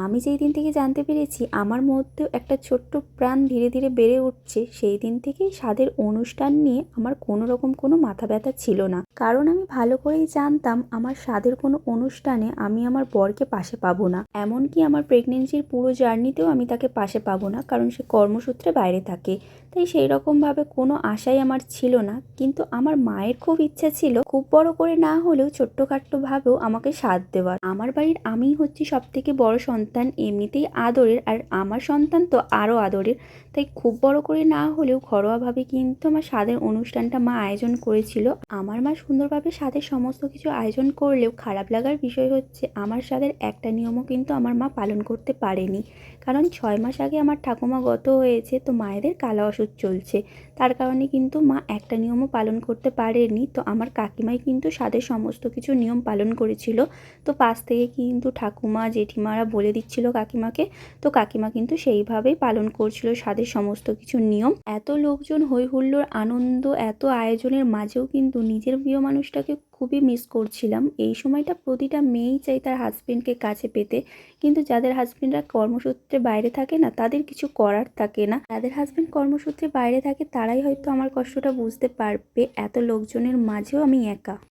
আমি যেই দিন থেকে জানতে পেরেছি আমার মধ্যেও একটা ছোট্ট প্রাণ ধীরে ধীরে বেড়ে উঠছে, সেই দিন থেকেই স্বাদের অনুষ্ঠান নিয়ে আমার কোনো রকম কোনো মাথা ব্যথা ছিল না। কারণ আমি ভালো করেই জানতাম আমার স্বাদের কোনো অনুষ্ঠানে আমি আমার বরকে পাশে পাবো না। এমনকি আমার প্রেগনেন্সির পুরো জার্নিতেও আমি তাকে পাশে পাবো না, কারণ সে কর্মসূত্রে বাইরে থাকে। তাই সেই রকমভাবে কোনো আশাই আমার ছিল না। কিন্তু আমার মায়ের খুব ইচ্ছা ছিল খুব বড় করে না হলেও ছোট্টখাট্টোভাবেও আমাকে স্বাদ দেওয়ার। আমার বাড়ির আমিই হচ্ছি সবথেকে বড় সন্তান, এমনিতেই আদরের, আর আমার সন্তান তো আরও আদরের। তাই খুব বড় করে না হলেও ঘরোয়াভাবে কিন্তু আমার স্বাদের অনুষ্ঠানটা মা আয়োজন করেছিল। আমার মা সুন্দরভাবে স্বাদের সমস্ত কিছু আয়োজন করলেও খারাপ লাগার বিষয় হচ্ছে আমার স্বাদের একটা নিয়মও কিন্তু আমার মা পালন করতে পারেনি। কারণ 6 মাস আগে আমার ঠাকুমা গত হয়েছে, তো মায়েদের কালা ওষুধ চলছে। তার কারণে কিন্তু মা একটা নিয়মও পালন করতে পারেনি। তো আমার কাকিমাই কিন্তু স্বাদের সমস্ত কিছু নিয়ম পালন করেছিল। তো পাশ থেকে কিন্তু ঠাকুমা জেঠিমারা বলে দিচ্ছিল কাকিমাকে। তো কাকিমা কিন্তু সেইভাবেই পালন করছিল স্বাদের সমস্ত কিছু নিয়ম। এত লোকজন হই হুল্লোড় আনন্দ এত আয়োজনের মাঝেও কিন্তু নিজের প্রিয় মানুষটাকে খুবই মিস করছিলাম। এই সময়টা প্রতিটা মেয়েই চাই তার হাজবেন্ডকে কাছে পেতে, কিন্তু যাদের হাজবেন্ডরা কর্মসূত্রে বাইরে থাকে না, তাদের কিছু করার থাকে না। যাদের হাজবেন্ড কর্মসূত্রে বাইরে থাকে তারাই হয়তো আমার কষ্টটা বুঝতে পারবে। এত লোকজনের মাঝেও আমি একা।